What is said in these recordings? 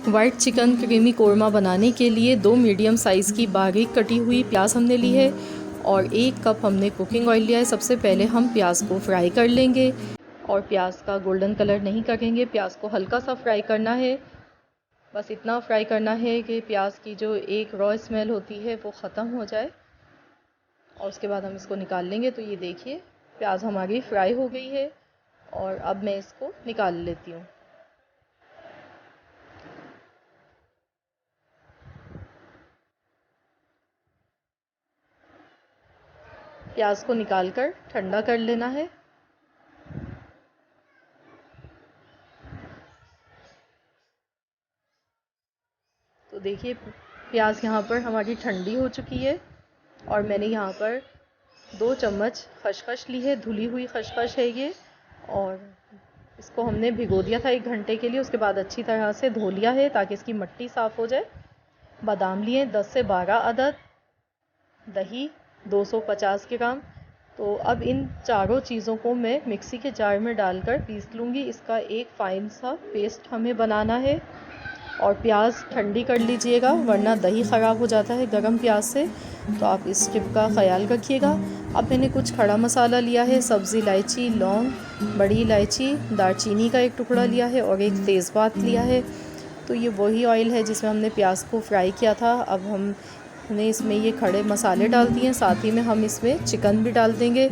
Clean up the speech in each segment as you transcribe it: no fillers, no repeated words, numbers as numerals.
White chicken creamy korma बनाने के लिए 2 मीडियम साइज़ की बारीक कटी हुई प्याज हमने ली है और 1 कप हमने कुकिंग ऑयल लिया है। सबसे पहले हम प्याज को फ्राई कर लेंगे और प्याज का गोल्डन कलर नहीं करेंगे, प्याज को हल्का सा फ्राई करना है। बस इतना फ्राई करना है कि प्याज की जो एक रॉ स्मेल होती है वो ख़त्म हो जाए और उसके बाद हम इसको निकाल लेंगे। तो ये देखिए प्याज हमारी फ्राई हो गई है और अब मैं इसको निकाल लेती हूँ। प्याज को निकालकर ठंडा कर लेना है। तो देखिए प्याज यहाँ पर हमारी ठंडी हो चुकी है और मैंने यहाँ पर 2 चम्मच खसखस ली है, धुली हुई खसखस है ये, और इसको हमने भिगो दिया था 1 घंटे के लिए। उसके बाद अच्छी तरह से धो लिया है ताकि इसकी मट्टी साफ़ हो जाए। बादाम लिए 10 से 12 अदद, दही 250 ग्राम। तो अब इन चारों चीज़ों को मैं मिक्सी के जार में डालकर पीस लूँगी। इसका एक फ़ाइन सा पेस्ट हमें बनाना है और प्याज ठंडी कर लीजिएगा वरना दही ख़राब हो जाता है गर्म प्याज से, तो आप इस टिप का ख्याल रखिएगा। अब मैंने कुछ खड़ा मसाला लिया है, सब्ज़ी इलायची, लौंग, बड़ी इलायची, दालचीनी का एक टुकड़ा लिया है और एक तेज़पात लिया है। तो ये वही ऑयल है जिसमें हमने प्याज को फ्राई किया था। अब हमने इसमें ये खड़े मसाले डाल दिए, साथ ही में हम इसमें चिकन भी डाल देंगे।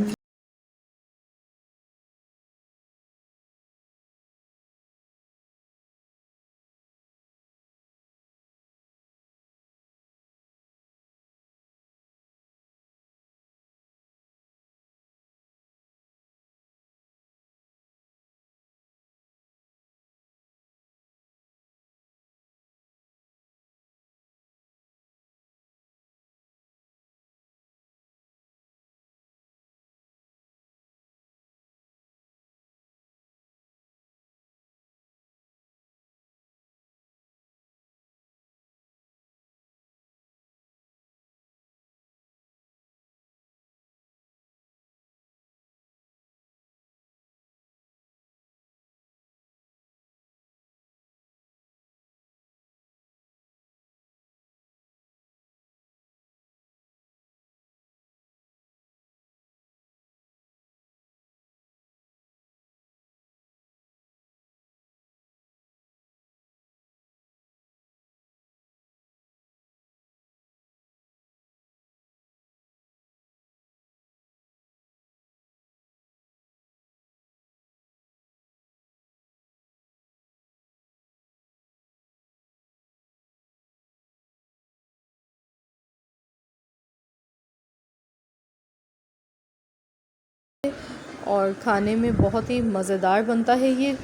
और खाने में बहुत ही मज़ेदार बनता है ये।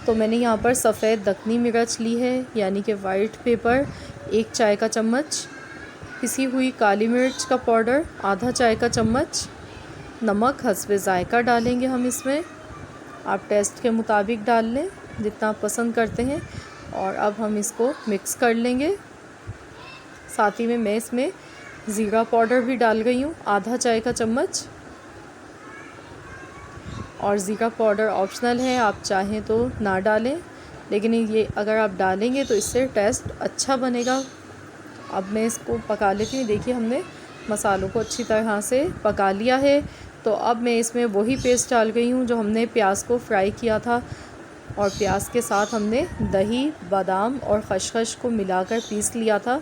तो मैंने यहाँ पर सफ़ेद दक्कनी मिर्च ली है यानी कि वाइट पेपर 1 चाय का चम्मच, पिसी हुई काली मिर्च का पाउडर आधा चाय का चम्मच, नमक हस्बे ज़ायका डालेंगे हम इसमें, आप टेस्ट के मुताबिक डाल लें जितना आप पसंद करते हैं। और अब हम इसको मिक्स कर लेंगे। साथ ही में मैं इसमें ज़ीरा पाउडर भी डाल गई हूँ आधा चाय का चम्मच, और ज़ीरा पाउडर ऑप्शनल है, आप चाहें तो ना डालें, लेकिन ये अगर आप डालेंगे तो इससे टेस्ट अच्छा बनेगा। अब मैं इसको पका लेती हूँ। देखिए हमने मसालों को अच्छी तरह से पका लिया है। तो अब मैं इसमें वही पेस्ट डाल गई हूँ जो हमने प्याज को फ्राई किया था और प्याज के साथ हमने दही, बादाम और खसखस को मिलाकर पीस लिया था।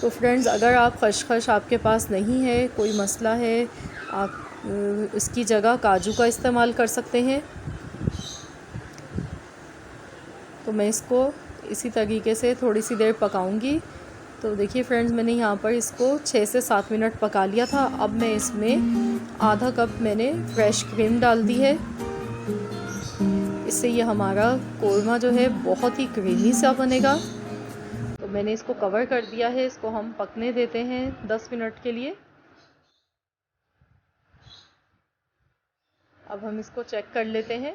तो फ्रेंड्स अगर आप खसखस आपके पास नहीं है, कोई मसला है, आप इसकी जगह काजू का इस्तेमाल कर सकते हैं। तो मैं इसको इसी तरीके से थोड़ी सी देर पकाऊंगी। तो देखिए फ्रेंड्स मैंने यहाँ पर इसको 6 से 7 मिनट पका लिया था। अब मैं इसमें आधा कप मैंने फ्रेश क्रीम डाल दी है। इससे ये हमारा कोरमा जो है बहुत ही क्रीमी सा बनेगा। तो मैंने इसको कवर कर दिया है, इसको हम पकने देते हैं 10 मिनट के लिए। अब हम इसको चेक कर लेते हैं।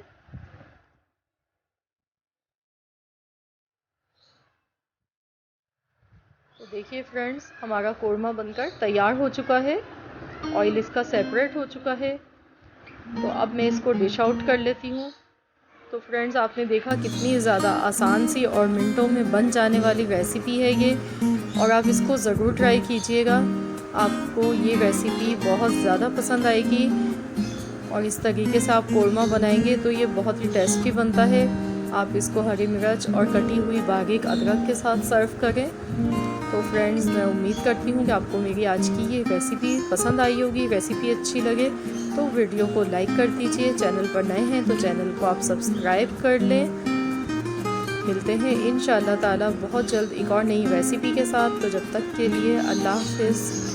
तो देखिए फ्रेंड्स हमारा कोरमा बनकर तैयार हो चुका है, ऑयल इसका सेपरेट हो चुका है। तो अब मैं इसको डिश आउट कर लेती हूँ। तो फ्रेंड्स आपने देखा कितनी ज़्यादा आसान सी और मिनटों में बन जाने वाली रेसिपी है ये, और आप इसको ज़रूर ट्राई कीजिएगा। आपको ये रेसिपी बहुत ज़्यादा पसंद आएगी, और इस तरीके से आप कोरमा बनाएंगे तो ये बहुत ही टेस्टी बनता है। आप इसको हरी मिर्च और कटी हुई बारीक अदरक के साथ सर्व करें। तो फ्रेंड्स मैं उम्मीद करती हूँ कि आपको मेरी आज की ये रेसिपी पसंद आई होगी। रेसिपी अच्छी लगे तो वीडियो को लाइक कर दीजिए। चैनल पर नए हैं तो चैनल को आप सब्सक्राइब कर लें। मिलते हैं इंशाअल्लाह ताला बहुत जल्द एक और नई रेसिपी के साथ। तो जब तक के लिए अल्लाह हाफ़िज़।